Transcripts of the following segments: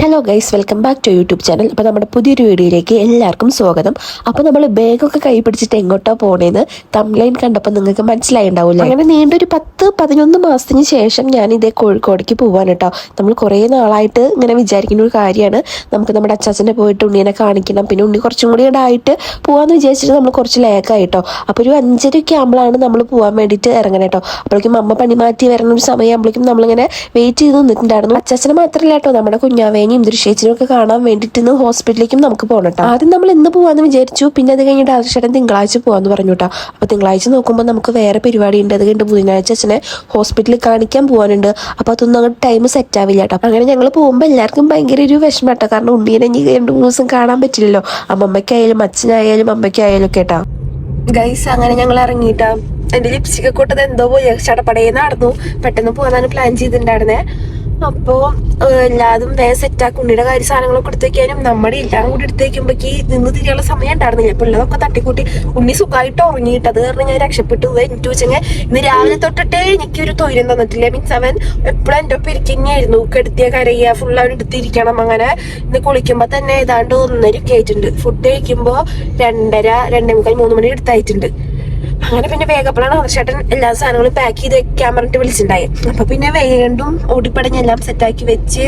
Hello guys, welcome back to YouTube channel. അപ്പോൾ നമ്മുടെ പുതിയൊരു വീഡിയോയിലേക്ക് എല്ലാവർക്കും സ്വാഗതം. അപ്പോൾ നമ്മൾ ബാഗൊക്കെ കൈ പിടിച്ചിട്ട് എങ്ങോട്ടോ പോണേന്ന് തംബ്ലൈൻ കണ്ടപ്പോൾ നിങ്ങൾക്ക് മനസ്സിലായിണ്ടാവില്ല. അങ്ങനെ നീണ്ടൊരു 10-11 മാസത്തിന് ശേഷം ഞാൻ ഇതേ കോഴിക്കോടേക്ക് പോവാൻ കേട്ടോ. നമ്മൾ കുറേ നാളായിട്ട് ഇങ്ങനെ വിചാരിക്കുന്ന ഒരു കാര്യമാണ്, നമുക്ക് നമ്മുടെ അച്ചാച്ചനെ പോയിട്ട് ഉണ്ണിനെ കാണിക്കണം. പിന്നെ ഉണ്ണി കുറച്ചും കൂടി ആയിട്ട് പോകാമെന്ന് വിചാരിച്ചിട്ട് നമ്മൾ കുറച്ച് ലേക്കായിട്ടോ. അപ്പോൾ ഒരു 5:30 ആകുമ്പോഴാണ് നമ്മൾ പോകാൻ വേണ്ടിയിട്ട് ഇറങ്ങണം കേട്ടോ. അപ്പോഴേക്കും അമ്മ പണി മാറ്റി വരുന്ന ഒരു സമയമാകുമ്പോഴേക്കും നമ്മളിങ്ങനെ വെയിറ്റ് ചെയ്ത് നിന്നിട്ടുണ്ടായിരുന്നു. അച്ചാച്ചനെ മാത്രമല്ല കേട്ടോ, നമ്മുടെ കുഞ്ഞാവേനെയും ദൃശ്യേച്ചിനും ഒക്കെ കാണാൻ വേണ്ടിയിട്ട് ഹോസ്പിറ്റലിലേക്കും നമുക്ക് പോകണം കേട്ടോ. ആദ്യം നമ്മൾ ഇന്ന് പോകാമെന്ന് വിചാരിച്ചു, പിന്നെ അത് കഴിഞ്ഞിട്ട് ആദർശേട്ടൻ തിങ്കളാഴ്ച പോകാമെന്ന് പറഞ്ഞു കേട്ടോ. അപ്പോൾ തിങ്കളാഴ്ച നോക്കുമ്പോൾ നമുക്ക് വേറെ പരിപാടി ഉണ്ട്. അത് കഴിഞ്ഞിട്ട് ബുധനാഴ്ച അച്ഛനെ ഹോസ്പിറ്റലിൽ കാണിക്കാൻ പോകാനുണ്ട്. അപ്പോൾ അതൊന്നും അങ്ങോട്ട് ടൈം സെറ്റ് ആവില്ല കേട്ടോ. അങ്ങനെ ഞങ്ങൾ പോകുമ്പോൾ എല്ലാവർക്കും ഭയങ്കര ഒരു വിഷമം കേട്ടോ. കാരണം ഉണ്ണീനെ ഇനി 2-3 ദിവസം കാണാൻ പറ്റില്ലല്ലോ, അമ്മമ്മയ്ക്കായാലും അച്ഛനായാലും അമ്മയ്ക്കായാലും കേട്ടോ. ഗൈസ്, അങ്ങനെ ഞങ്ങൾ ഇറങ്ങിയിട്ടാ. എൻ്റെ ലിപ്സ്റ്റിക് ഒക്കെ ഇട്ടത് എന്തോ പോലെ ചടപടേന്ന് നടന്നു. പെട്ടെന്ന് പോകാനാണ് പ്ലാൻ ചെയ്തിട്ടുണ്ടായിരുന്നേ. അപ്പോൾ എല്ലാതും വേഗം സെറ്റാക്കി ഉണ്ണിയുടെ കാര്യ സാധനങ്ങളൊക്കെ എടുത്ത് വയ്ക്കാനും നമ്മുടെ എല്ലാം കൂടി എടുത്ത് വയ്ക്കുമ്പോഴേക്ക് നിന്ന് തിരിയാനുള്ള സമയം ഉണ്ടായിരുന്നില്ല. ഇപ്പോൾ ഉള്ളതൊക്കെ തട്ടിക്കൂട്ടി ഉണ്ണി സുഖമായിട്ട് ഉറങ്ങിയിട്ട് അത് കാരണം ഞാൻ രക്ഷപ്പെട്ടു. എനിക്ക് വെച്ചെങ്കിൽ ഇന്ന് രാവിലെ തൊട്ടിട്ട് എനിക്കൊരു തൊഴിലും തന്നിട്ടില്ല. മീൻസ് അവൻ എപ്പോഴും എൻ്റെ ഒപ്പം ഇരിക്കുന്നതായിരുന്നു. കെടുത്തിയ കരയുക, ഫുൾ അവൻ എടുത്തിരിക്കണം. അങ്ങനെ ഇന്ന് കുളിക്കുമ്പോൾ തന്നെ ഏതാണ്ട് 1:30 ആയിട്ടുണ്ട്. ഫുഡ് കഴിക്കുമ്പോൾ 2:30, 2:45, 3 മണി എടുത്തായിട്ടുണ്ട്. അങ്ങനെ പിന്നെ വേഗപ്പോഴാണ് ആദർശേട്ടൻ എല്ലാ സാധനങ്ങളും പാക്ക് ചെയ്ത് വെക്കാൻ പറഞ്ഞിട്ട് വിളിച്ചിട്ടുണ്ടായി. അപ്പൊ പിന്നെ വീണ്ടും ഓടിപ്പടഞ്ഞ് എല്ലാം സെറ്റാക്കി വെച്ച്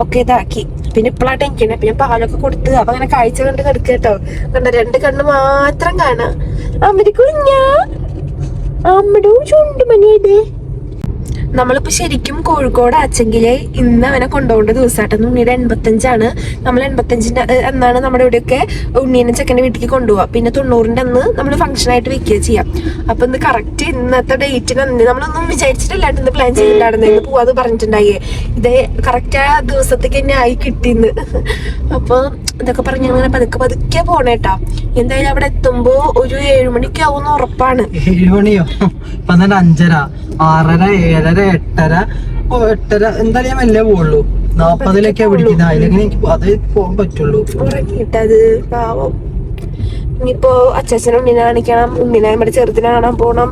ഒക്കെ ഇതാക്കി. പിന്നെ ഇപ്പോഴായിട്ട് എനിക്കണേ പിന്നെ പാലൊക്കെ കൊടുത്ത് അപ്പൊ അങ്ങനെ കാഴ്ച കണ്ട് കിടക്കുക കേട്ടോ. കണ്ട 2 കണ്ണ് മാത്രം കാണാം. അമ്മയുടെ കുഞ്ഞാ, അമ്മയുടെ ചുണ്ടുമണിയുടെ. നമ്മളിപ്പോ ശരിക്കും കോഴിക്കോട് അച്ചെങ്കില് ഇന്ന് അവനെ കൊണ്ടുപോകേണ്ട ദിവസമായിട്ടൊന്നും. ഉണ്ണിയുടെ 85 നമ്മൾ 85 എന്നാണ് നമ്മുടെ ഇവിടെയൊക്കെ ഉണ്ണീനെ ചെക്കൻ്റെ വീട്ടിലേക്ക് കൊണ്ടുപോകാം. പിന്നെ 90 അന്ന് നമ്മൾ ഫംഗ്ഷൻ ആയിട്ട് വെക്കുക ചെയ്യാം. അപ്പൊ ഇന്ന് കറക്റ്റ് ഇന്നത്തെ ഡേറ്റിന് നമ്മളൊന്നും വിചാരിച്ചിട്ടില്ലാണ്ട് ഇന്ന് പ്ലാൻ ചെയ്തിട്ടുണ്ടായിരുന്നു. ഇന്ന് പോവാന്ന് പറഞ്ഞിട്ടുണ്ടായേ. ഇതേ കറക്റ്റ് ആ ദിവസത്തേക്ക് തന്നെ ആയി കിട്ടിന്ന്. അപ്പൊ ഇതൊക്കെ പറഞ്ഞ് അങ്ങനെ പതുക്കെ പോണേട്ടാ. എന്തായാലും അവിടെ എത്തുമ്പോ ഒരു 7 മണിക്ക് ആവുന്ന ഉറപ്പാണ്. 7 മണിയോ? 5:30, 6:30, 7:30, 8:30 എന്തായാലും മെല്ലെ പോകുള്ളൂ. 40-ലൊക്കെ പിടിക്കുന്നത്. അതിലെങ്ങനെ എനിക്ക് അത് പോകാൻ പറ്റുള്ളൂ. ഉറങ്ങിയിട്ടത് പാവം. ഇനിയിപ്പോ അച്ചാച്ചനെ ഉണ്ണിനെ കാണിക്കണം, ഉണ്ണിനെ നമ്മുടെ ചെറുതിനെ കാണാൻ പോകണം,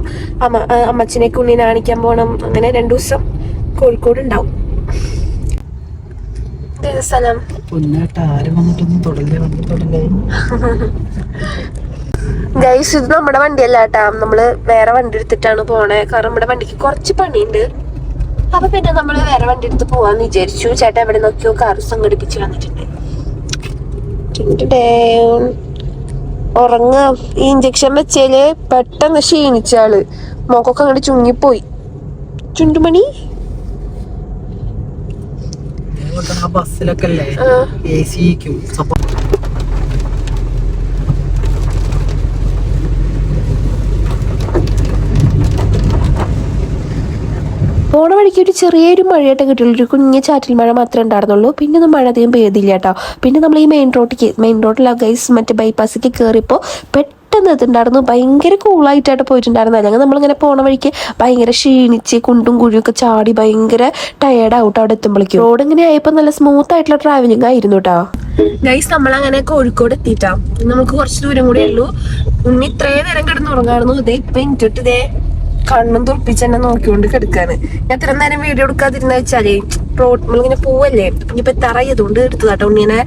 അമ്മച്ചനെയൊക്കെ ഉണ്ണിനെ കാണിക്കാൻ പോകണം. അങ്ങനെ 2 ദിവസം കോഴിക്കോട് ഉണ്ടാവും. സ്ഥലം ഗൈസ്, ഇത് നമ്മുടെ വണ്ടിയല്ല കേട്ടാ. നമ്മള് വേറെ വണ്ടി എടുത്തിട്ടാണ് പോണേ. കാരണം നമ്മുടെ വണ്ടിക്ക് കുറച്ച് പണിയുണ്ട്. അപ്പൊ പിന്നെ നമ്മള് വേറെ വണ്ടി എടുത്ത് പോവാന്ന് വിചാരിച്ചു. ചേട്ടാ എവിടെ നോക്കിയോ കാർ സംഘടിപ്പിച്ച് വന്നിട്ടുണ്ട്. ഉറങ്ങാം. ഈ ഇഞ്ചക്ഷൻ വെച്ചാല് പെട്ടെന്ന് ക്ഷീണിച്ചാള്. മോക്കൊക്കെ അങ്ങോട്ട് ചുങ്ങിപ്പോയി. ചുണ്ടുമണി ബസ്സിലൊക്കെ പോണ വഴിക്ക് ഒരു ചെറിയൊരു മഴയായിട്ട് കിട്ടിയുള്ളൂ. ഒരു കുഞ്ഞ് ചാറ്റൽ മഴ മാത്രമേ ഉണ്ടായിരുന്നുള്ളൂ. പിന്നെ ഒന്നും മഴ അധികം പെയ്തില്ല കേട്ടോ. പിന്നെ നമ്മൾ ഈ മെയിൻ റോഡിലാണ് ഗൈസ്, മറ്റേ ബൈപ്പാസിലേക്ക് കയറിയപ്പോൾ പെട്ടെന്ന് എത്തുണ്ടായിരുന്നു. ഭയങ്കര കൂളായിട്ടായിട്ട് പോയിട്ടുണ്ടായിരുന്നു. അല്ലെങ്കിൽ നമ്മളിങ്ങനെ പോണ വഴിക്ക് ഭയങ്കര ക്ഷീണിച്ച് കുണ്ടും കുഴിയൊക്കെ ചാടി ഭയങ്കര ടയേർഡ് ആവും അവിടെ എത്തുമ്പോഴേക്കും. റോഡ് ഇങ്ങനെ ആയപ്പോൾ നല്ല സ്മൂത്ത് ആയിട്ടുള്ള ട്രാവലിംഗ് ആയിരുന്നു കേട്ടോ. ഗൈസ്, നമ്മളങ്ങനെ കോഴിക്കോട് എത്തിയിട്ടാ. നമുക്ക് കുറച്ച് ദൂരം കൂടെ ഉള്ളൂ. ഉണ്ണി ഇത്രയും നേരം കിടന്നുറങ്ങായിരുന്നു. ഇതേ ഇപ്പൊ എനിട്ടിട്ട് ഇതേ കണ്ണും തുറപ്പിച്ച് തന്നെ നോക്കിക്കൊണ്ട് കിടക്കാണ്. ഞാൻ ഇത്ര നേരം വീഡിയോ എടുക്കാതിരുന്ന വെച്ചാലേ റോഡ് നമ്മളിങ്ങനെ പോവല്ലേ. ഇനിയിപ്പോ തറയതുകൊണ്ട് എടുത്തതാട്ടോ. ഉണ്ണിനെ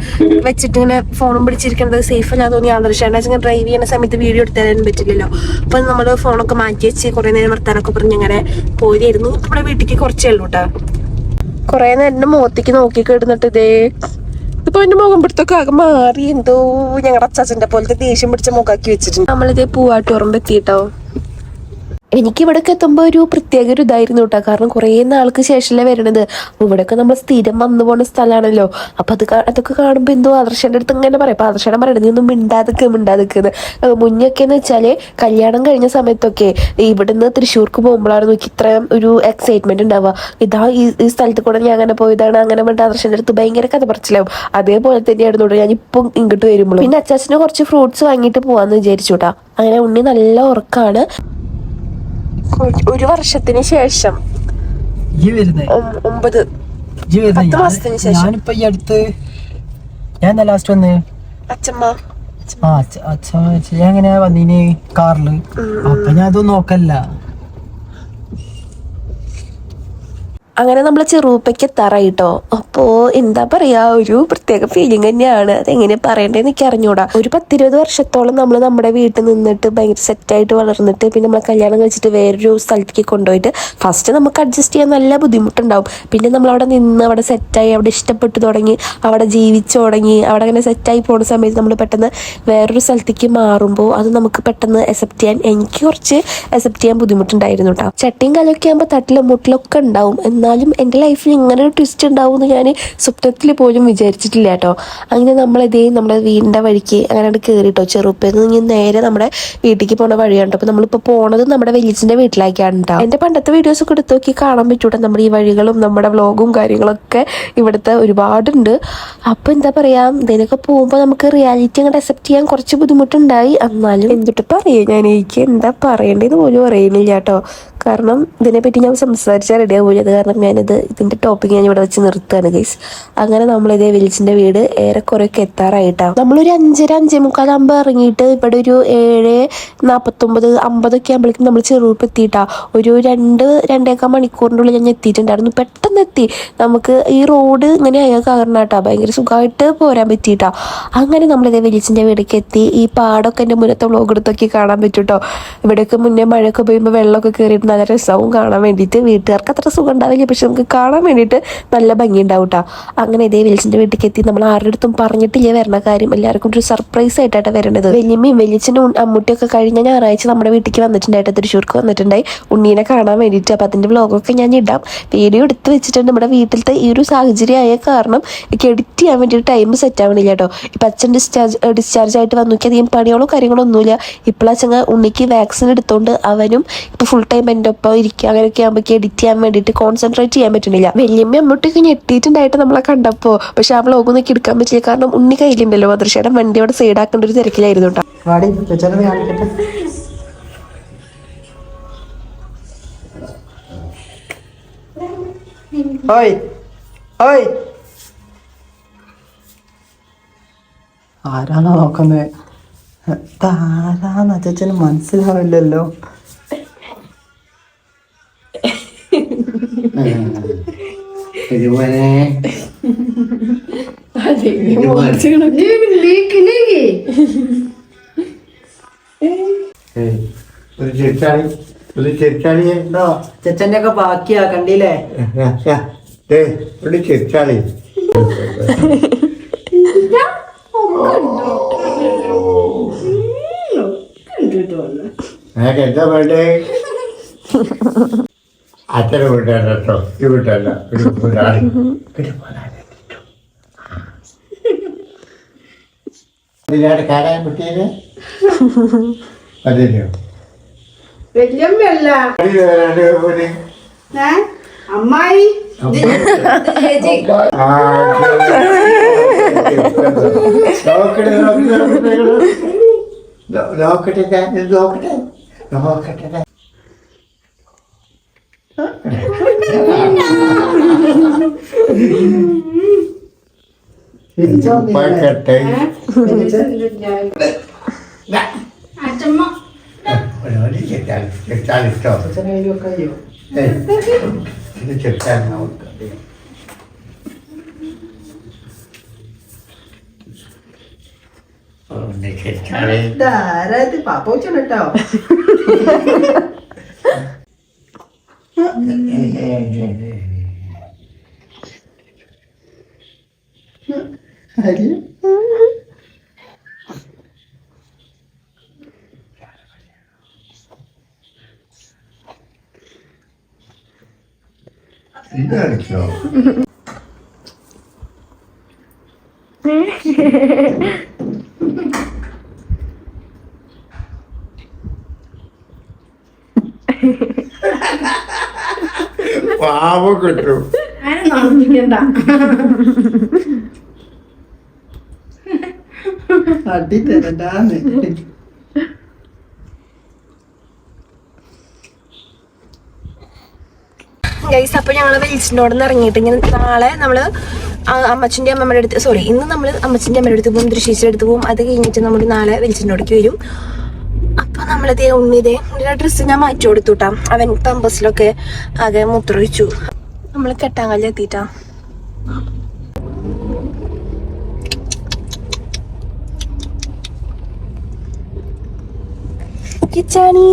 വെച്ചിട്ട് ഇങ്ങനെ ഫോണും പിടിച്ചിരിക്കേണ്ടത് സേഫ് അല്ലാതെ തോന്നി. ആദർശാണ് ഇങ്ങനെ ഡ്രൈവ് ചെയ്യുന്ന സമയത്ത് വീഡിയോ എടുത്താലും പറ്റില്ലല്ലോ. അപ്പൊ നമ്മള് ഫോണൊക്കെ മാറ്റി വെച്ച് കുറെ നേരം വർത്താനൊക്കെ പറഞ്ഞ് അങ്ങനെ പോയിരുന്നു. നമ്മുടെ വീട്ടിലേക്ക് കുറച്ചേ ഉള്ളൂ കേട്ടാ. കുറെ നേരം മുഖത്തേക്ക് നോക്കി കിടന്നിട്ട് ഇതേ ഇപ്പൊ എന്റെ മുഖം പിടുത്തൊക്കെ ആകെ മാറി. എന്തോ ഞങ്ങളുടെ അച്ചാച്ചന്റെ പോലത്തെ ദേഷ്യം പിടിച്ച മുഖാക്കി വെച്ചിട്ടുണ്ട്. നമ്മളിതേ പൂവാട്ടുറമ്പ് എത്തിയിട്ടോ. എനിക്കിവിടേക്ക് എത്തുമ്പോൾ ഒരു പ്രത്യേക ഒരു ഇതായിരുന്നു കേട്ടോ. കാരണം കുറേ നാൾക്ക് ശേഷമല്ലേ വരണത്. അപ്പോൾ ഇവിടെയൊക്കെ നമ്മൾ സ്ഥിരം വന്നു പോകുന്ന സ്ഥലമാണല്ലോ. അപ്പം അതൊക്കെ കാണുമ്പോൾ എന്തോ ആദർശൻ്റെ അടുത്ത് ഇങ്ങനെ പറയും. അപ്പോൾ ആദർശനെ പറയണത് നീ ഒന്നും മിണ്ടാതിക്കുന്നത്. മുന്നൊക്കെ എന്ന് വെച്ചാൽ കല്യാണം കഴിഞ്ഞ സമയത്തൊക്കെ ഇവിടുന്ന് തൃശ്ശൂർക്ക് പോകുമ്പോഴാണ് നോക്കി ഇത്രയും ഒരു എക്സൈറ്റ്മെന്റ് ഉണ്ടാവുക. ഇതാ ഈ സ്ഥലത്ത് കൂടെ ഞാൻ അങ്ങനെ പോയതാണ് അങ്ങനെ പറഞ്ഞിട്ട് ആദർശൻ്റെ അടുത്ത് ഭയങ്കര കഥ പറച്ചിലാവും. അതേപോലെ തന്നെയായിരുന്നു കേട്ടോ ഞാനിപ്പം ഇങ്ങോട്ട് വരുമ്പോൾ. പിന്നെ അച്ചാച്ചന് കുറച്ച് ഫ്രൂട്ട്സ് വാങ്ങിയിട്ട് പോകാമെന്ന് വിചാരിച്ചു കേട്ടോ. അങ്ങനെ ഉണ്ണി നല്ല ഉറക്കമാണ്. 1 വർഷത്തിന് ശേഷം 9-10 മാസത്തിന് ശേഷം ഞാനിപ്പോ ഈ അടുത്ത് ഞാൻ ലാസ്റ്റ് വന്ന് അച്ഛമ്മ എങ്ങനെയാ വന്നീന് കാറില്. അപ്പൊ ഞാൻ അതൊന്നും നോക്കല്ല. അങ്ങനെ നമ്മൾ ചെറുപ്പയ്ക്ക് എത്താറായിട്ടോ. അപ്പോൾ എന്താ പറയാ, ഒരു പ്രത്യേക ഫീലിംഗ് തന്നെയാണ്. അതെങ്ങനെ പറയണ്ടേന്ന് എനിക്ക് അറിഞ്ഞൂടാ. ഒരു 10-20 വർഷത്തോളം നമ്മൾ നമ്മുടെ വീട്ടിൽ നിന്നിട്ട് ഭയങ്കര സെറ്റായിട്ട് വളർന്നിട്ട് പിന്നെ നമ്മളെ കല്യാണം കഴിച്ചിട്ട് വേറൊരു സ്ഥലത്തേക്ക് കൊണ്ടുപോയിട്ട് ഫസ്റ്റ് നമുക്ക് അഡ്ജസ്റ്റ് ചെയ്യാൻ നല്ല ബുദ്ധിമുട്ടുണ്ടാവും. പിന്നെ നമ്മളവിടെ നിന്ന് അവിടെ സെറ്റായി അവിടെ ഇഷ്ടപ്പെട്ടു തുടങ്ങി അവിടെ ജീവിച്ചു തുടങ്ങി അവിടെ അങ്ങനെ സെറ്റായി പോകുന്ന സമയത്ത് നമ്മൾ പെട്ടെന്ന് വേറൊരു സ്ഥലത്തേക്ക് മാറുമ്പോൾ അത് നമുക്ക് പെട്ടെന്ന് അക്സെപ്റ്റ് ചെയ്യാൻ, എനിക്ക് കുറച്ച് അക്സെപ്റ്റ് ചെയ്യാൻ ബുദ്ധിമുട്ടുണ്ടായിരുന്നു കേട്ടോ. ചട്ടിയും കലൊക്കെ ആകുമ്പോൾ തട്ടിലും മുട്ടിലൊക്കെ ഉണ്ടാവും. എന്നാലും എൻ്റെ ലൈഫിൽ ഇങ്ങനെ ഒരു ട്വിസ്റ്റ് ഉണ്ടാവും എന്ന് ഞാൻ സ്വപ്നത്തിൽ പോലും വിചാരിച്ചിട്ടില്ല കേട്ടോ. അങ്ങനെ നമ്മളിതേ നമ്മുടെ വീടിൻ്റെ വഴിക്ക് അങ്ങനെ കയറിട്ടോ. ചെറുപ്പത്തിൽ നിന്ന് നേരെ നമ്മുടെ വീട്ടിലേക്ക് പോണ വഴിയാണ്. അപ്പോൾ നമ്മളിപ്പോൾ പോണത് നമ്മുടെ വലിയച്ഛൻ്റെ വീട്ടിലേക്കാണ് കേട്ടോ. എൻ്റെ പണ്ടത്തെ വീഡിയോസൊക്കെ എടുത്ത് നോക്കി കാണാൻ പറ്റൂട്ടോ. നമ്മുടെ ഈ വഴികളും നമ്മുടെ വ്ളോഗും കാര്യങ്ങളൊക്കെ ഇവിടുത്തെ ഒരുപാടുണ്ട്. അപ്പോൾ എന്താ പറയുക, ഇതിനൊക്കെ പോകുമ്പോൾ നമുക്ക് റിയാലിറ്റി അങ്ങോട്ട് അക്സെപ്റ്റ് ചെയ്യാൻ കുറച്ച് ബുദ്ധിമുട്ടുണ്ടായി. എന്നാലും എന്തിട്ട് പറയുക, ഞാൻ എനിക്ക് എന്താ പറയേണ്ടതെന്ന് പോലും അറിയുന്നില്ല കേട്ടോ. കാരണം ഇതിനെപ്പറ്റി ഞാൻ സംസാരിച്ചാൽ റെഡിയാവില്ല. അത് കാരണം ഇതിൻ്റെ ടോപ്പിക് ഞാൻ ഇവിടെ വെച്ച് നിർത്തുകയാണ് ഗൈസ്. അങ്ങനെ നമ്മളിതേ വിളിച്ചിൻ്റെ വീട് ഏറെക്കുറെയൊക്കെ എത്താറായിട്ടാണ്. നമ്മളൊരു 5:30-5:45 ആകുമ്പോൾ ഇറങ്ങിയിട്ട് ഇവിടെ ഒരു 7:49-50 ആകുമ്പോഴേക്കും നമ്മൾ ചെറുപ്പ് എത്തിയിട്ടാ. ഒരു 2-2.25 മണിക്കൂറിൻ്റെ ഉള്ളിൽ ഞാൻ എത്തിയിട്ടുണ്ടായിരുന്നു. പെട്ടെന്ന് എത്തി. നമുക്ക് ഈ റോഡ് ഇങ്ങനെ ആയ കാരണം കേട്ടോ ഭയങ്കര സുഖമായിട്ട് പോരാൻ പറ്റിയിട്ടാ. അങ്ങനെ നമ്മളിതേ വിളിച്ചിൻ്റെ വീടേക്ക് എത്തി. ഈ പാടൊക്കെ എൻ്റെ മുന്നത്തെ വ്ളോഗ് എടുത്തൊക്കെ കാണാൻ പറ്റും കേട്ടോ. ഇവിടെയൊക്കെ മുന്നേ മഴയൊക്കെ പെയ്യുമ്പോൾ വെള്ളമൊക്കെ കയറിയിട്ട് നല്ല രസവും കാണാൻ വേണ്ടിയിട്ട്. വീട്ടുകാർക്ക് അത്ര സുഖം ഉണ്ടാവില്ല, പക്ഷെ നമുക്ക് കാണാൻ വേണ്ടിയിട്ട് നല്ല ഭംഗി ഉണ്ടാവും കേട്ടോ. അങ്ങനെ ഇതേ വിളിച്ചിൻ്റെ വീട്ടിലേക്ക് എത്തി. നമ്മൾ ആരുടെ അടുത്തും പറഞ്ഞിട്ടില്ല വരണ കാര്യം. എല്ലാവർക്കും ഒരു സർപ്രൈസ് ആയിട്ടാണ് വരേണ്ടത്. വലിയമ്മയും വലിയച്ഛനും അമ്മൂട്ടിയൊക്കെ കഴിഞ്ഞ ഞായറാഴ്ച നമ്മുടെ വീട്ടിലേക്ക് വന്നിട്ടുണ്ടായിട്ട് തൃശ്ശൂർക്ക് വന്നിട്ടുണ്ടായി ഉണ്ണീനെ കാണാൻ വേണ്ടിയിട്ട്. അപ്പോൾ അതിൻ്റെ വ്ളോഗൊക്കെ ഞാൻ ഇടാം. വീഡിയോ എടുത്ത് വെച്ചിട്ടുണ്ട്. നമ്മുടെ വീട്ടിലത്തെ ഈ ഒരു സാഹചര്യമായ കാരണം എനിക്ക് എഡിറ്റ് ചെയ്യാൻ വേണ്ടിയിട്ട് ടൈം സെറ്റ് ആവണില്ല കേട്ടോ. ഇപ്പം അച്ഛൻ ഡിസ്ചാർജ് ആയിട്ട് വന്നു. അധികം പണികളോ കാര്യങ്ങളോ ഒന്നുമില്ല. ഇപ്പോഴച്ഛൻ ഉണ്ണിക്ക് വാക്സിൻ എടുത്തോണ്ട് അവനും ഇപ്പോൾ ഫുൾ ടൈം എൻ്റെ ഒപ്പം ഇരിക്കുക. അങ്ങനെയൊക്കെ ആകുമ്പോൾ എഡിറ്റ് ചെയ്യാൻ വേണ്ടിയിട്ട് കോൺസെൻട്രേറ്റ് ചെയ്യാൻ പറ്റുന്നില്ല. വലിയമ്മ അമ്മൂട്ടൊക്കെ ഞെട്ടിയിട്ടുണ്ടായിട്ട് നമ്മളെ കണ്ടപ്പോൾ. പക്ഷെ ആ വ്ളോഗൊന്നും എനിക്ക് എടുക്കാൻ പറ്റില്ല, കാരണം ഉണ്ണി കയ്യിലുണ്ടല്ലോ. മദർശയുടെ വണ്ടി അവിടെ സൈഡാക്കേണ്ട ഒരു തിരക്കിലായിരുന്നു കേട്ടോ. ആരാണോ നോക്കുന്നത്? ആരാന്ന് അച്ഛന് മനസ്സിലാവില്ലല്ലോ. ചെച്ചന്റെ ഒക്കെ ബാക്കിയാ കണ്ടില്ലേ? ചെറുച്ചാളി എന്താ വേണ്ടേ? അത്ര വീട്ടല്ല കേട്ടോ, ഈ വീട്ടല്ല. ഇതിനാണ് കാണാൻ പറ്റിയത്. അതെയോ അമ്മായി നോക്കട്ടെ പാപ്പോച്ചോ ഇതാണിച്ചോ പാവം കിട്ടും. അടി തരണ്ടാന്ന്. ഗൈസ്, അപ്പോൾ ഞങ്ങൾ വെളിച്ചിൻ്റെ നിന്ന് ഇറങ്ങിയിട്ട് ഇങ്ങനെ നാളെ നമ്മൾ അമ്മച്ചിൻ്റെ അമ്മയുടെ അടുത്ത് ഇന്ന് നമ്മൾ അമ്മച്ചിൻ്റെ അമ്മയുടെ അടുത്ത് പോകും, ദൃശ്യയുടെ അടുത്ത് പോകും. അത് കഴിഞ്ഞിട്ട് നമ്മൾ നാളെ വെളിച്ചിൻ്റെ അടുക്ക് വരും. അപ്പോൾ നമ്മളിതേ ഉണ്ണിയുടെ ഡ്രസ്സ് ഞാൻ മാറ്റി കൊടുത്തു കേട്ടോ. അവൻ പമ്പസിലൊക്കെ ആകെ മൂത്രമൊഴിച്ചു. നമ്മള് കെട്ടാങ്കല്ല് എത്തിട്ടാ. കിച്ചാണി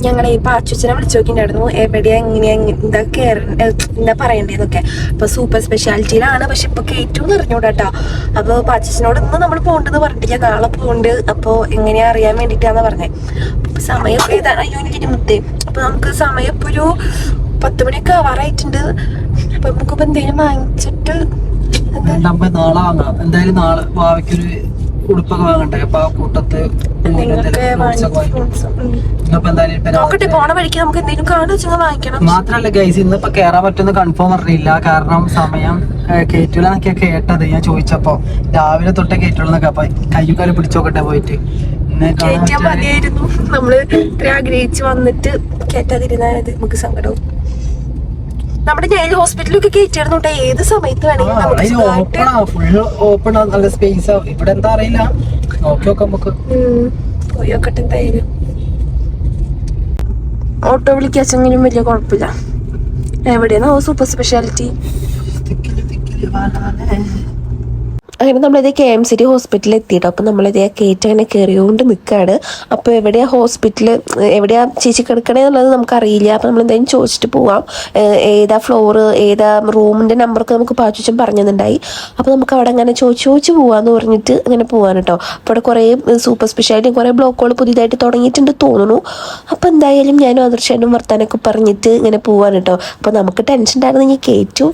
ഞങ്ങളെ ഈ പാച്ചുച്ചനെ വിളിച്ചു നോക്കിണ്ടായിരുന്നു എവിടെയാ എങ്ങനെയാ എന്താ പറയണ്ടേന്നൊക്കെ. അപ്പൊ സൂപ്പർ സ്പെഷ്യാലിറ്റിയിലാണ്, പക്ഷെ ഇപ്പൊ കയറ്റൂന്ന് അറിഞ്ഞൂടാട്ടോ. അപ്പൊ പാച്ചുച്ചനോട് ഇന്ന് നമ്മൾ പോകണ്ടെന്ന് പറഞ്ഞിട്ടില്ല, നാളെ പോകണ്ട്. അപ്പൊ എങ്ങനെയാ അറിയാൻ വേണ്ടിട്ടാന്ന് പറഞ്ഞേ. അപ്പൊ സമയം ഏതാണ്? അയ്യോ എനിക്ക് മുത്തേ. അപ്പൊ നമുക്ക് സമയം ഇപ്പൊ ഒരു 10 മണിയൊക്കെ ആവാറായിട്ടുണ്ട്. അപ്പൊ നമുക്കിപ്പോ എന്തെങ്കിലും വാങ്ങിച്ചിട്ട് നാളെ വാങ്ങാം. എന്തായാലും നാളെ ഭാവിക്കൊരു ഉടുപ്പൊക്കെ വാങ്ങണ്ടേ. അപ്പൊ ആ കൂട്ടത്ത് നോക്കട്ടെ, പോണ വഴിക്ക് നമുക്ക് എന്തെങ്കിലും കാണുക വാങ്ങിക്കണം. മാത്രല്ല ഗൈസ്, ഇന്നിപ്പോ കേറാൻ പറ്റുന്ന കൺഫേം അറിയില്ല. കാരണം സമയം കേറ്റൂലെന്നൊക്കെ കേട്ടത്. ഞാൻ ചോദിച്ചപ്പോ രാവിലെ തൊട്ടേ കേറ്റുള്ളൂന്നൊക്കെ. അപ്പൊ കയ്യുകാലം പിടിച്ചോക്കട്ടെ പോയിട്ട്. കേറ്റാൻ മതിയായിരുന്നു. നമ്മള് ഇത്ര ആഗ്രഹിച്ച് വന്നിട്ട് കേറ്റാതിരുന്നത് നമുക്ക് സങ്കടവും. നമ്മുടെ ജയിൽ ഹോസ്പിറ്റലൊക്കെ കയറ്റിയായിരുന്നു കേട്ടോ. ഏത് സമയത്ത് വേണമെങ്കിലും ഓപ്പൺ നല്ല സ്പേസ്. ഇവിടെ എന്താ അറിയില്ല, നോക്കി നോക്കാം നമുക്ക്. പോയി നോക്കട്ടെ. എന്തായാലും ഓട്ടോ വിളിക്കാച്ചെങ്കിലും വലിയ കുഴപ്പമില്ല. എവിടെയാണോ സൂപ്പർ സ്പെഷ്യാലിറ്റി? അങ്ങനെ നമ്മളിത് KMCT ഹോസ്പിറ്റലിൽ എത്തിയിട്ട് അപ്പോൾ നമ്മളിത് കയറ്റി അങ്ങനെ കയറിയോണ്ട് നിൽക്കുകയാണ്. അപ്പോൾ എവിടെയാ ഹോസ്പിറ്റൽ, എവിടെയാ ചേച്ചി കിടക്കണേ എന്നുള്ളത് നമുക്കറിയില്ല. അപ്പോൾ നമ്മളെന്തായാലും ചോദിച്ചിട്ട് പോവാം. ഏതാ ഫ്ലോറ്, ഏതാ റൂമിൻ്റെ നമ്പറൊക്കെ നമുക്ക് പാച്ചുവച്ചൻ പറഞ്ഞിട്ടുണ്ടായി. അപ്പോൾ നമുക്ക് അവിടെ അങ്ങനെ ചോദിച്ച് പോവാന്ന് പറഞ്ഞിട്ട് അങ്ങനെ പോകാൻ കേട്ടോ. അപ്പോൾ അവിടെ കുറേ സൂപ്പർ സ്പെഷ്യാലിറ്റി കുറേ ബ്ലോക്കുകൾ പുതിയതായിട്ട് തുടങ്ങിയിട്ടുണ്ട് തോന്നുന്നു. അപ്പോൾ എന്തായാലും ഞാനും ആദർശനും വർത്താനൊക്കെ പറഞ്ഞിട്ട് ഇങ്ങനെ പോവാൻ കേട്ടോ. അപ്പോൾ നമുക്ക് ടെൻഷൻ ഉണ്ടായിരുന്നു, ഇനി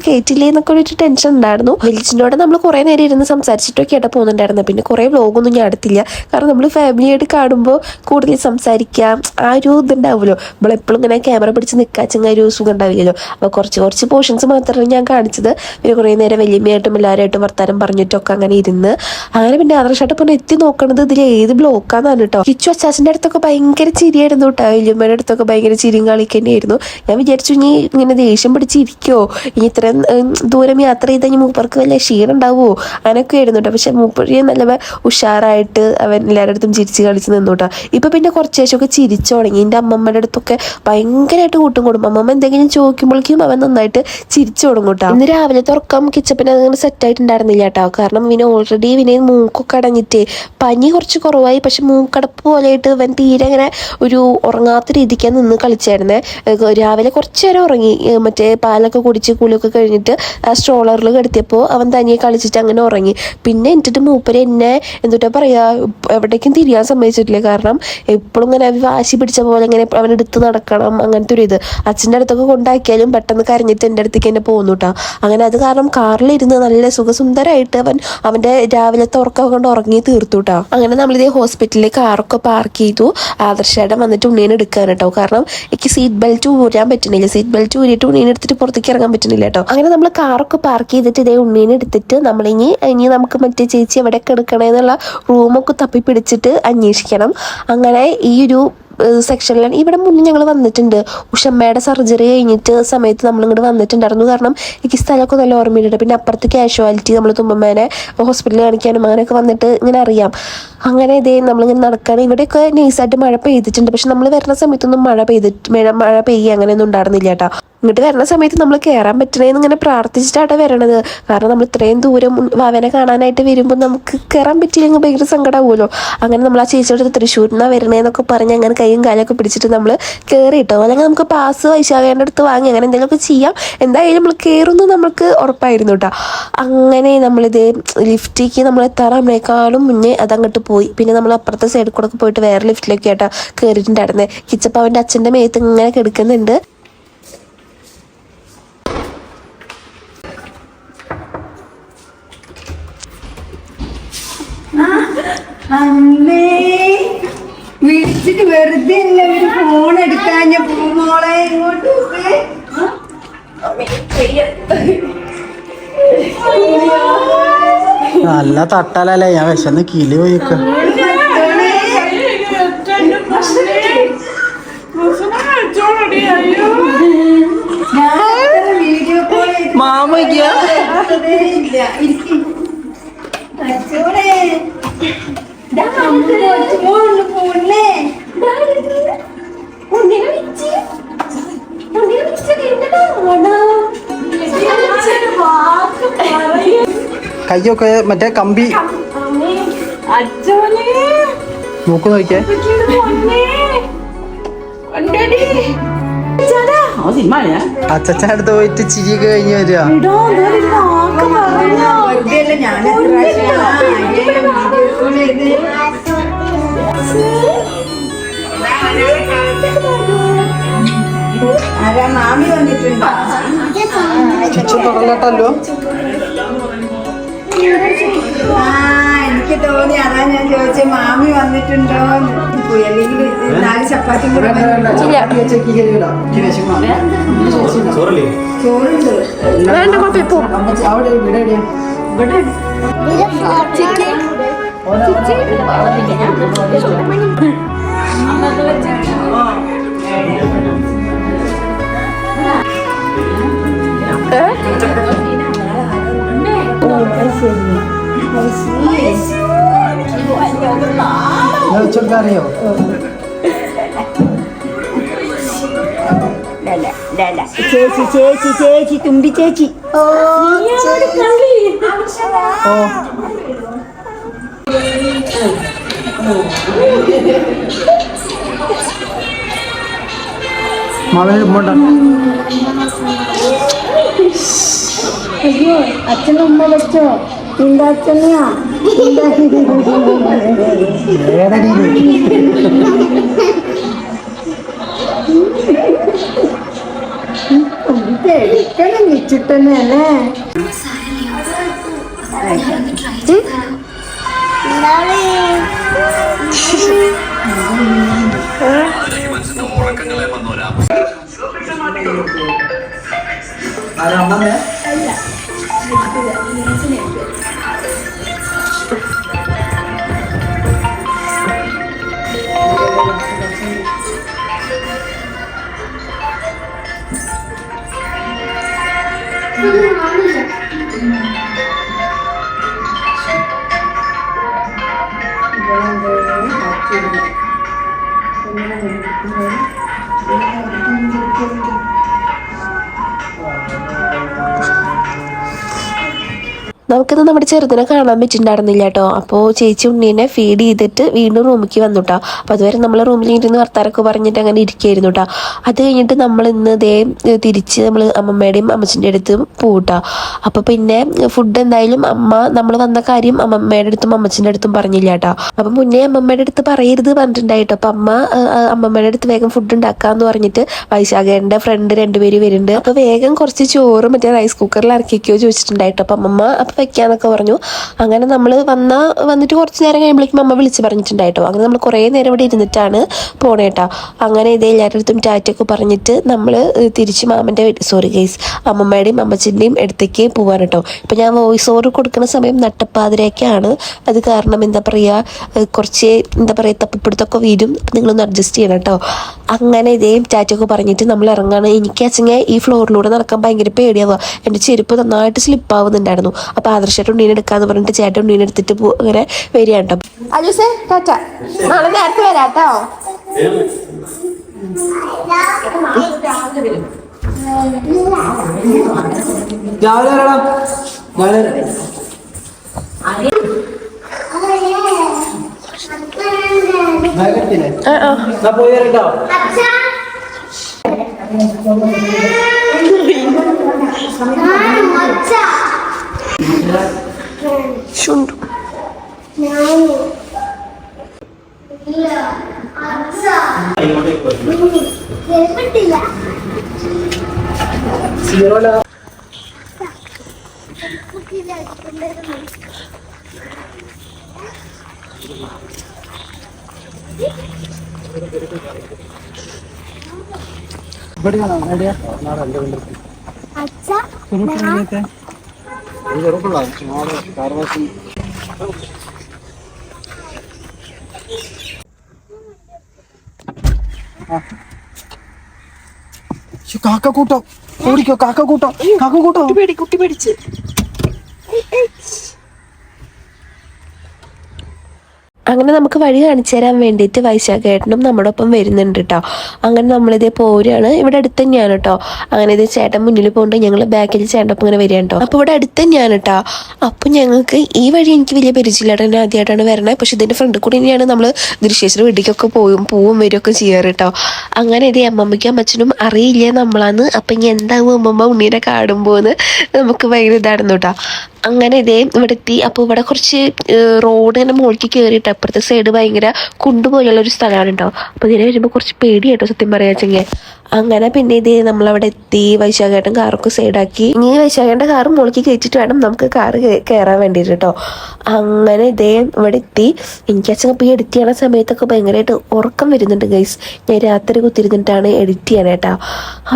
കയറ്റില്ലേ എന്നൊക്കെ ഒരു ടെൻഷൻ ഉണ്ടായിരുന്നു. വിളിച്ചിനോടെ നമ്മൾ കുറേ നേരം ഇരുന്ന് സംസാരിച്ചിട്ടൊക്കെ ആയിട്ട് പോകുന്നുണ്ടായിരുന്നു. പിന്നെ കുറേ വ്ലോഗൊന്നും ഞാൻ എടുത്തില്ല, കാരണം നമ്മൾ ഫാമിലിയായിട്ട് കാണുമ്പോൾ കൂടുതൽ സംസാരിക്കാം ആ ഒരു ഇതുണ്ടാവുമല്ലോ. നമ്മളെപ്പോഴും ഇങ്ങനെ ക്യാമറ പിടിച്ച് നിൽക്കാച്ചെങ്കിൽ ഒരു സുഖം ഉണ്ടാവില്ലല്ലോ. അപ്പോൾ കുറച്ച് പോർഷൻസ് മാത്രമേ ഞാൻ കാണിച്ചത്. പിന്നെ കുറേ നേരം വലിയമ്മയായിട്ടും എല്ലാവരുമായിട്ടും വർത്താനം പറഞ്ഞിട്ടൊക്കെ അങ്ങനെ ഇരുന്ന് അങ്ങനെ പിന്നെ ആദർശമായിട്ട് പറഞ്ഞ് എത്തി നോക്കണത് ഇതിൽ ഏത് ബ്ലോക്കാന്നാണ് കേട്ടോ. കിച്ചു അച്ചാച്ചൻ്റെ അടുത്തൊക്കെ ഭയങ്കര ചിരിയായിരുന്നു കേട്ടോ. വലിയമ്മയുടെ അടുത്തൊക്കെ ഭയങ്കര ചിരിയും കളിക്ക് തന്നെയായിരുന്നു. ഞാൻ വിചാരിച്ചു ഇനി ഇങ്ങനെ ദേഷ്യം പിടിച്ചിരിക്കുമോ, ഇനി ഇത്രയും ദൂരം യാത്ര ചെയ്താൽ ഇനി മൂപ്പർക്ക് വല്ല ക്ഷീണം ഉണ്ടാവുമോ അങ്ങനെയൊക്കെ ആയിരുന്നു കേട്ടോ. പക്ഷെ മൂപ്പര് നല്ല ഉഷാറായിട്ട് അവൻ എല്ലാവരുടെ അടുത്തും ചിരിച്ച് കളിച്ച് നിന്നു കേട്ടോ. ഇപ്പം പിന്നെ കുറച്ച് ശേഷമൊക്കെ ചിരിച്ചു തുടങ്ങി. എൻ്റെ അമ്മമ്മയുടെ അടുത്തൊക്കെ ഭയങ്കരമായിട്ട് കൂട്ടും കൂടും. അമ്മമ്മ എന്തെങ്കിലും ചോദിക്കുമ്പോഴേക്കും അവൻ നന്നായിട്ട് ചിരിച്ചു തുടങ്ങും കേട്ടോ. ഇന്ന് രാവിലെ തുറക്കം കിച്ചപ്പിന് അങ്ങനെ സെറ്റായിട്ടുണ്ടായിരുന്നില്ല കേട്ടോ. കാരണം ഇവന് ഓൾറെഡി ഇവന് മൂക്കൊക്കെ അടഞ്ഞിട്ട് പനി കുറച്ച് കുറവായി. പക്ഷെ മൂക്കടപ്പ് പോലെയായിട്ട് അവൻ തീരെ അങ്ങനെ ഒരു ഉറങ്ങാത്ത രീതിക്കാണ് നിന്ന് കളിച്ചായിരുന്നേ. രാവിലെ കുറച്ച് നേരം ഉറങ്ങി, മറ്റേ പാലൊക്കെ കുടിച്ച് കുളിയൊക്കെ കഴിഞ്ഞിട്ട് ആ സ്ട്രോളറിൽ കിടത്തിയപ്പോൾ അവൻ തനിയെ കളിച്ചിട്ട് അങ്ങനെ ഉറങ്ങി. പിന്നെ എന്നിട്ട് മൂപ്പര് എന്നെ എന്തുട്ടാ പറയാ, എവിടേക്കും തിരിയാൻ സമ്മതിച്ചിട്ടില്ല. കാരണം എപ്പോഴും ഇങ്ങനെ വാശി പിടിച്ച പോലെ ഇങ്ങനെ അവനെടുത്ത് നടക്കണം, അങ്ങനത്തെ ഒരു ഇത്. അച്ഛൻ്റെ അടുത്തൊക്കെ കൊണ്ടാക്കിയാലും പെട്ടെന്ന് കരഞ്ഞിട്ട് എൻ്റെ അടുത്തേക്ക് എന്നെ പോകുന്നു കേട്ടോ. അങ്ങനെ അത് കാരണം കാറിലിരുന്ന് നല്ല സുഖസുന്ദരമായിട്ട് അവൻ്റെ രാവിലത്തെ ഉറക്കം കൊണ്ട് ഉറങ്ങി തീർത്തു കേട്ടോ. അങ്ങനെ നമ്മളിതേ ഹോസ്പിറ്റലിൽ കാറൊക്കെ പാർക്ക് ചെയ്തു. ആദർശേട്ടൻ വന്നിട്ട് ഉണ്ണീനെ എടുക്കാൻ കേട്ടോ. കാരണം എനിക്ക് സീറ്റ് ബെൽറ്റ് ഊരാൻ പറ്റുന്നില്ല. സീറ്റ് ബെൽറ്റ് ഊരിയിട്ട് ഉണ്ണീനെ എടുത്തിട്ട് പുറത്തേക്ക് ഇറങ്ങാൻ പറ്റുന്നില്ല കേട്ടോ. അങ്ങനെ നമ്മൾ കാറൊക്കെ പാർക്ക് ചെയ്തിട്ട് ഇതേ ഉണ്ണീനെ എടുത്തിട്ട് നമ്മളിനി നമുക്ക് മറ്റേ ചേച്ചി എവിടെയൊക്കെ എടുക്കണേന്നുള്ള റൂമൊക്കെ തപ്പി പിടിച്ചിട്ട് അന്വേഷിക്കണം. അങ്ങനെ ഈ ഒരു സെക്ഷനിലാണ്. ഇവിടെ മുന്നേ ഞങ്ങൾ വന്നിട്ടുണ്ട്. ഉഷമ്മയുടെ സർജറി കഴിഞ്ഞിട്ട് സമയത്ത് നമ്മളിങ്ങോട്ട് വന്നിട്ടുണ്ടായിരുന്നു. കാരണം എനിക്ക് സ്ഥലമൊക്കെ നല്ല ഓർമ്മയുണ്ട്. പിന്നെ അപ്പുറത്ത് കാഷ്വാലിറ്റി നമ്മൾ തുമ്പമ്മേനെ ഹോസ്പിറ്റലിൽ കാണിക്കാനും അങ്ങനെയൊക്കെ വന്നിട്ട് ഇങ്ങനെ അറിയാം. അങ്ങനെ ഇതേ നമ്മളിങ്ങനെ നടക്കുകയാണ്. ഇവിടെയൊക്കെ നൈസായിട്ട് മഴ പെയ്തിട്ടുണ്ട്. പക്ഷെ നമ്മൾ വരുന്ന സമയത്തൊന്നും മഴ പെയ്യുക അങ്ങനെയൊന്നും ഉണ്ടായിരുന്നില്ല കേട്ടോ. ഇങ്ങോട്ട് വരുന്ന സമയത്ത് നമ്മൾ കയറാൻ പറ്റണേന്ന് ഇങ്ങനെ പ്രാർത്ഥിച്ചിട്ടാണ് വരണത്. കാരണം നമ്മൾ ഇത്രയും ദൂരം വാവനെ കാണാനായിട്ട് വരുമ്പോൾ നമുക്ക് കയറാൻ പറ്റിയില്ലെങ്കിൽ ഭയങ്കര സങ്കടമാവുമല്ലോ. അങ്ങനെ നമ്മൾ ആ ചേച്ചിയോട് തൃശ്ശൂരിൽ നിന്നാണ് വരണേന്നൊക്കെ പറഞ്ഞ് അങ്ങനെ കൈയും കാലൊക്കെ പിടിച്ചിട്ട് നമ്മൾ കയറിയിട്ടോ. അല്ലെങ്കിൽ നമുക്ക് പാസ് വൈശാഖേൻ്റെ അടുത്ത് വാങ്ങി അങ്ങനെ എന്തെങ്കിലുമൊക്കെ ചെയ്യാം. എന്തായാലും നമ്മൾ കയറുന്നു നമുക്ക് ഉറപ്പായിരുന്നു കേട്ടോ. അങ്ങനെ നമ്മളിത് ലിഫ്റ്റിലേക്ക് നമ്മൾ എത്താറാകുമ്പോഴേക്കാളും മുന്നേ അതങ്ങോട്ട് പോയി. പിന്നെ നമ്മൾ അപ്പുറത്തെ സൈഡിൽ കൂടെ പോയിട്ട് വേറെ ലിഫ്റ്റിലേക്ക് ആയിട്ടാണ് കയറിയിട്ടുണ്ടായിരുന്നത്. കിച്ചപ്പം അവൻ്റെ അച്ഛൻ്റെ മേത്ത് ഇങ്ങനെ കിടക്കുന്നുണ്ട്. അമ്മേ വിളിച്ചിട്ട് വെറുതെ അല്ല ഒരു ഫോൺ എടുക്കാൻ മോളെ ഇങ്ങോട്ട് നല്ല തട്ടാലല്ലേ, ഞാൻ വിശന്ന് കിളി പോയിക്ക. വീഡിയോ കോൾ മാമയ്ക്ക കൈയൊക്കെ മറ്റേ കമ്പി മൂക്ക് നോക്കിയേ. അച്ഛൻ അടുത്ത് പോയിട്ട് ചിരിയൊക്കെ കഴിഞ്ഞ് വരിക. മാമി വന്നിട്ടുണ്ടോ? സ്റ്റിച്ച് തുറന്നിട്ടല്ലോ. എനിക്ക് തോന്നി, അതാ ഞാൻ ചോദിച്ചേ മാമി വന്നിട്ടുണ്ടോ അല്ലെങ്കിൽ 4 ചപ്പാത്തിയും കൂടെ ചോറുണ്ട്. അവിടെ ഇവിടെ എവിടെയാ? അറിയോ? ചേച്ചി ചേച്ചി ചേച്ചി തുമ്പി ചേച്ചി. ഓ മാവേലി ഉമ്മണ്ട. അയ്യോ, അച്ഛനും ഉമ്മ വെച്ചോ? നിന്റെ അച്ഛനെയാ? എടുക്കണം വെച്ചിട്ടന്നെ അല്ലേ? നമുക്കിന്ന് നമ്മുടെ ചെറുതിനെ കാണാൻ പറ്റിയിട്ടുണ്ടായിരുന്നില്ല കേട്ടോ. അപ്പോൾ ചേച്ചി ഉണ്ണീനെ ഫീഡ് ചെയ്തിട്ട് വീണ്ടും റൂമിലേക്ക് വന്നു കേട്ടോ. അപ്പോൾ അതുവരെ നമ്മൾ റൂമിൽ ഇരുന്ന് വർത്താനൊക്കെ പറഞ്ഞിട്ട് അങ്ങനെ ഇരിക്കുകയായിരുന്നു കേട്ടോ. അത് കഴിഞ്ഞിട്ട് നമ്മൾ ഇന്ന് തിരിച്ച് നമ്മൾ അമ്മമ്മയുടെയും അമ്മച്ചിൻ്റെ അടുത്ത് പോകട്ടോ. അപ്പോൾ പിന്നെ ഫുഡ് എന്തായാലും നമ്മൾ വന്ന കാര്യം അമ്മമ്മയുടെ അടുത്തും അമ്മച്ചിൻ്റെ അടുത്തും പറഞ്ഞില്ല കേട്ടോ. അപ്പം മുന്നേ അമ്മമ്മയുടെ അടുത്ത് പറയരുത് പറഞ്ഞിട്ടുണ്ടായിട്ടോ. അപ്പം അമ്മമ്മയുടെ അടുത്ത് വേഗം ഫുഡ് ഉണ്ടാക്കാമെന്ന് പറഞ്ഞിട്ട് വൈശാഖേൻ്റെ ഫ്രണ്ട് 2 പേര് വരുന്നുണ്ട്. അപ്പോൾ വേഗം കുറച്ച് ചോറ് മറ്റേ റൈസ് കുക്കറിൽ ഇറക്കിക്കോ ചോദിച്ചിട്ടുണ്ടായിട്ടോ. അപ്പം അമ്മമ്മ വെക്കാന്നൊക്കെ പറഞ്ഞു. അങ്ങനെ നമ്മൾ വന്നിട്ട് കുറച്ച് നേരം കഴിയുമ്പോഴേക്കും അമ്മ വിളിച്ച് പറഞ്ഞിട്ടുണ്ടായിട്ടോ. അങ്ങനെ നമ്മൾ കുറേ നേരം ഇവിടെ ഇരുന്നിട്ടാണ് പോണേട്ടോ. അങ്ങനെ ഇതേ എല്ലാവരുടെ അടുത്തും ടാറ്റൊക്കെ പറഞ്ഞിട്ട് നമ്മൾ തിരിച്ച് മാമൻ്റെ അമ്മമ്മയുടെയും അമ്മച്ചിൻ്റെയും അടുത്തേക്ക് പോകാൻ കേട്ടോ. ഇപ്പം ഞാൻ വോയിസ് ഓവർ കൊടുക്കുന്ന സമയം നട്ടപ്പാതിരയൊക്കെയാണ്. അത് കാരണം എന്താ പറയുക, കുറച്ച് എന്താ പറയുക തപ്പിപ്പിടുത്തൊക്കെ വീരും. നിങ്ങളൊന്ന് അഡ്ജസ്റ്റ് ചെയ്യണം കേട്ടോ. അങ്ങനെ ഇതേ ടാറ്റൊക്കെ പറഞ്ഞിട്ട് നമ്മൾ ഇറങ്ങാണ്. എനിക്ക് അച്ഛനെ ഈ ഫ്ലോറിലൂടെ നടക്കാൻ ഭയങ്കര പേടിയാവുക. എൻ്റെ ചെരുപ്പ് നന്നായിട്ട് സ്ലിപ്പാവുന്നുണ്ടായിരുന്നു. അപ്പോൾ ആദർശമായിട്ട് ഉണ്ണീനെ എടുക്കാന്ന് പറഞ്ഞിട്ട് ചേട്ടൻ ഉണ്ണീനെ എടുത്തിട്ട് അങ്ങനെ വരികയാണ് കേട്ടോ. അജുസേ ടാറ്റ, നാളെ നേരത്തെ വരാം കേട്ടോ. രാവിലെ വരണം. പോയി വരട്ടോ. ശുണ്ടു കാക്കൂട്ടം ഓടിക്കോ. കാക്കൂട്ടം കുട്ടി പേടിച്ച്. അങ്ങനെ നമുക്ക് വഴി കാണിച്ചു തരാൻ വേണ്ടിയിട്ട് വൈശാഖേട്ടനും നമ്മുടെ ഒപ്പം വരുന്നുണ്ട് കേട്ടോ. അങ്ങനെ നമ്മളിതേ പോരുകയാണ്. ഇവിടെ അടുത്ത് തന്നെയാണ് കേട്ടോ. അങ്ങനെ ഇത് ചേട്ടൻ മുന്നിൽ പോകുന്നുണ്ട്, ഞങ്ങൾ ബാക്കിൽ ചേട്ടനൊപ്പം ഇങ്ങനെ വരികയാണ് കേട്ടോ. അപ്പോൾ ഇവിടെ അടുത്ത് തന്നെയാണ് കേട്ടോ. അപ്പോൾ ഞങ്ങൾക്ക് ഈ വഴി എനിക്ക് വലിയ പരിചയമില്ലാട്ടോ, ഞാൻ ആദ്യമായിട്ടാണ് വരണത്. പക്ഷെ ഇതിൻ്റെ ഫ്രണ്ട് കൂടി തന്നെയാണ് നമ്മൾ ദൃശ്യേശ്വര വീട്ടിലേക്കൊക്കെ പോവും വരികയൊക്കെ ചെയ്യാറ് കേട്ടോ. അങ്ങനെ ഇത് അമ്മമ്മയ്ക്കും അമ്മച്ചനും അറിയില്ല നമ്മളാന്ന്. അപ്പം ഇനി എന്താവും അമ്മമ്മ ഉണ്ണീനെ കാണുമ്പോന്ന് നമുക്ക് ഭയങ്കര ഇതായിരുന്നു കേട്ടോ. അങ്ങനെ ഇതേ ഇവിടെ എത്തി. അപ്പോൾ ഇവിടെ കുറച്ച് റോഡ് ഇങ്ങനെ മുകളിലേക്ക് കയറിയിട്ട് അപ്പുറത്തെ സൈഡ് ഭയങ്കര കുണ്ടുപോലെയുള്ള ഒരു സ്ഥലമാണ് കേട്ടോ. അപ്പോൾ ഇതിനെ വരുമ്പോൾ കുറച്ച് പേടിയായിട്ടോ സത്യം പറയാച്ചെങ്കിൽ. അങ്ങനെ പിന്നെ ഇതേ നമ്മളവിടെ എത്തി. വൈശാഖേട്ടൻ കാറൊക്കെ സൈഡാക്കി. ഇനി വൈശാഖേട്ടൻ്റെ കാറ് മുകളിലേക്ക് കയറ്റിട്ട് വേണം നമുക്ക് കാറ് കയറാൻ വേണ്ടിയിട്ട് കേട്ടോ. അങ്ങനെ ഇതേ ഇവിടെ എത്തി. എനിക്കച്ഛൻ ഇപ്പോൾ ഈ എഡിറ്റ് ചെയ്യണ സമയത്തൊക്കെ ഭയങ്കരമായിട്ട് ഉറക്കം വരുന്നുണ്ട് ഗൈസ്. ഞാൻ രാത്രി കുത്തിരുന്നിട്ടാണ് എഡിറ്റ് ചെയ്യണേ കേട്ടോ.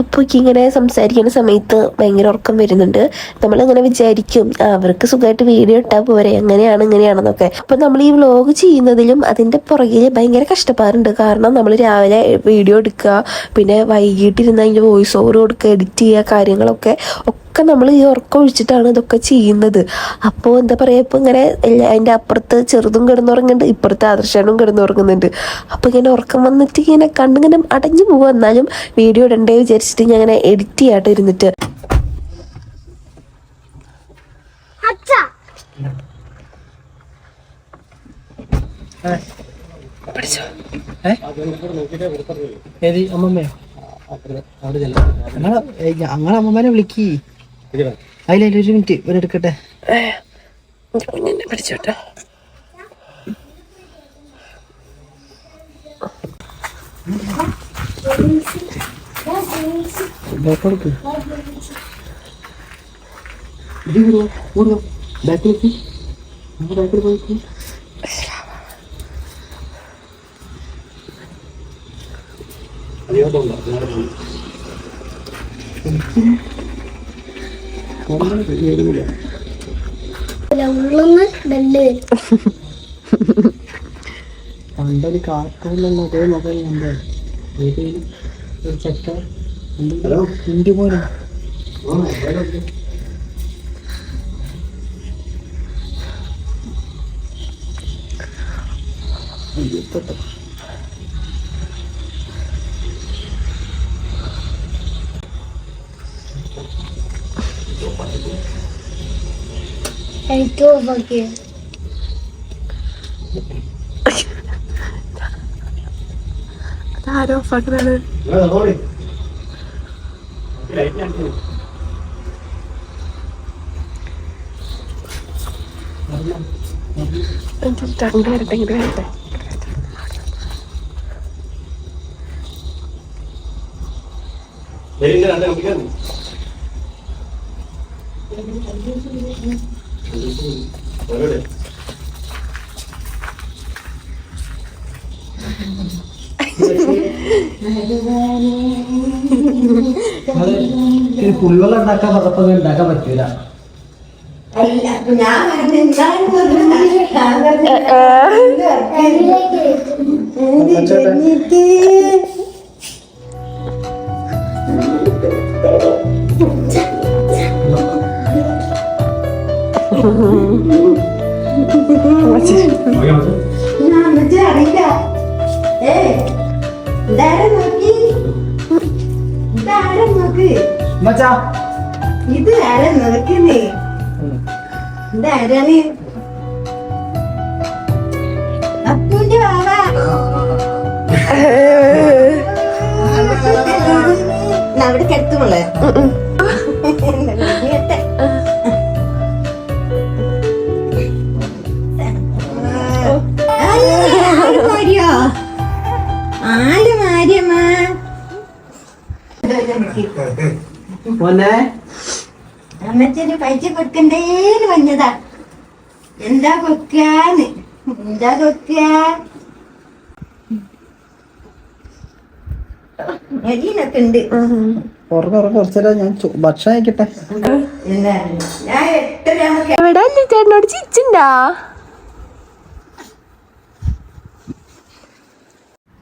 അപ്പോൾ ഇങ്ങനെ സംസാരിക്കുന്ന സമയത്ത് ഭയങ്കര ഉറക്കം വരുന്നുണ്ട്. നമ്മളിങ്ങനെ വിചാരിക്കും അവർക്ക് സുഖമായിട്ട് വീഡിയോ ഇട്ടാൽ പോരെ, എങ്ങനെയാണ് ഇങ്ങനെയാണെന്നൊക്കെ. അപ്പം നമ്മൾ ഈ വ്ലോഗ് ചെയ്യുന്നതിലും അതിൻ്റെ പുറകിൽ ഭയങ്കര കഷ്ടപ്പാടുണ്ട്. കാരണം നമ്മൾ രാവിലെ വീഡിയോ എടുക്കുക, പിന്നെ വൈകിട്ടിരുന്ന് അതിൻ്റെ വോയിസ് ഓവർ കൊടുക്കുക, എഡിറ്റ് ചെയ്യുക, കാര്യങ്ങളൊക്കെ നമ്മൾ ഈ ഉറക്കം ഒഴിച്ചിട്ടാണ് ഇതൊക്കെ ചെയ്യുന്നത്. അപ്പോൾ എന്താ പറയുക, ഇപ്പോൾ ഇങ്ങനെ അതിൻ്റെ അപ്പുറത്ത് ചെറുതും കിടന്നുറങ്ങുന്നുണ്ട്, ഇപ്പുറത്തെ ആദർശനും കിടന്നുറങ്ങുന്നുണ്ട്. അപ്പോൾ ഇങ്ങനെ ഉറക്കം വന്നിട്ട് ഇങ്ങനെ കണ്ണിങ്ങനെ അടഞ്ഞു പോകുക. എന്നാലും വീഡിയോ ഇടണ്ടേ വിചാരിച്ചിട്ട് ഞാൻ അങ്ങനെ എഡിറ്റ് ചെയ്യാട്ടോ ഇരുന്നിട്ട്. അങ്ങനെ അമ്മമ്മേനെ വിളിക്കി. അതിലൊരു മിനിറ്റ് ഇവിടെ എടുക്കട്ടെ. പഠിച്ചോട്ടെ. ബാക്കിലേക്ക് പോയി പണ്ടൊരു കാർട്ടൂണിലുള്ള അതേ മൊബൈൽ നമ്പർ ഒരു ചെക്ക ഇന്ത്യ പോലെ അതാരോ ഫക്രാണ്. ഇങ്ങോട്ട് വരട്ടെ, ഇങ്ങോട്ട് വരട്ടെ. പുള്ളിവെള്ളം ഉണ്ടാക്കാൻ പറഞ്ഞപ്പോ ഉണ്ടാക്കാൻ പറ്റൂല. അറിയില്ല. ഇത് ആരാ നോക്കുന്നേ? ഇതാരാണ്? അപ്പൂന്റെ വാവ. അവിടെ കെടുത്തുള്ളേ ആര് മാര്യമ്മ അമ്മച്ചൊരു പൈസ കൊടുക്കണ്ടേന്ന് പറഞ്ഞതാ. എന്താ കൊക്കാന്ന്, എന്താ കൊക്ക? എലിനൊക്കെ ഉണ്ട്. കുറച്ചേരം ഞാൻ ഭക്ഷണം കഴിക്കട്ടെ. ഞാൻ 8:30 എവിടെ ചേട്ടനോട് ചിച്ചുണ്ടാ?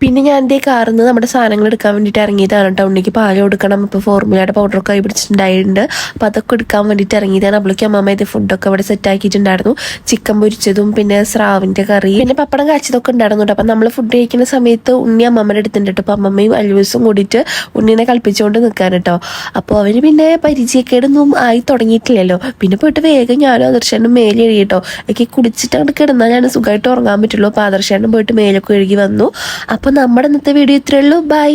പിന്നെ ഞാൻ എൻ്റെ കാറിൽ നിന്ന് നമ്മുടെ സാധനങ്ങൾ എടുക്കാൻ വേണ്ടിയിട്ട് ഇറങ്ങിയതാണ് കേട്ടോ. ഉണ്ണിക്ക് പാല് കൊടുക്കണം, ഇപ്പോൾ ഫോർമുലയുടെ പൗഡറൊക്കെ കൈ പിടിച്ചിട്ടുണ്ടായിട്ടുണ്ട്. അപ്പോൾ അതൊക്കെ എടുക്കാൻ വേണ്ടിയിട്ട് ഇറങ്ങിയതാണ്. അവൾക്ക് അമ്മമ്മ ഇത് ഫുഡൊക്കെ ഇവിടെ സെറ്റ് ആക്കിയിട്ടുണ്ടായിരുന്നു. ചിക്കൻ പൊരിച്ചതും പിന്നെ സ്രാവിൻ്റെ കറി പിന്നെ പപ്പടം കാച്ചതൊക്കെ ഉണ്ടായിരുന്നു കേട്ടോ. അപ്പം നമ്മൾ ഫുഡ് കഴിക്കുന്ന സമയത്ത് ഉണ്ണി അമ്മമ്മയുടെ അടുത്തുണ്ട് കേട്ടോ. അപ്പോൾ അമ്മമ്മയും അൽവൂസും കൂടിയിട്ട് ഉണ്ണീനെ കളിപ്പിച്ചുകൊണ്ട് നിൽക്കാൻ കേട്ടോ. അപ്പോൾ അവന് പിന്നെ പരിചയക്കേടൊന്നും ആയി തുടങ്ങിയിട്ടില്ലല്ലോ. പിന്നെ പോയിട്ട് വേഗം ഞാനും ആദർശനും മേലെ എഴുതി കേട്ടോ. എനിക്ക് കുടിച്ചിട്ട് അങ്ങോട്ട് കിടന്നാൽ ഞാൻ സുഖമായിട്ട് ഉറങ്ങാൻ പറ്റുള്ളൂ. അപ്പോൾ ആദർശനും പോയിട്ട് മേലൊക്കെ എഴുതി വന്നു. അപ്പോൾ നമ്മുടെ ഇന്നത്തെ വീഡിയോ ഇത്രയേ ഉള്ളൂ. ബൈ.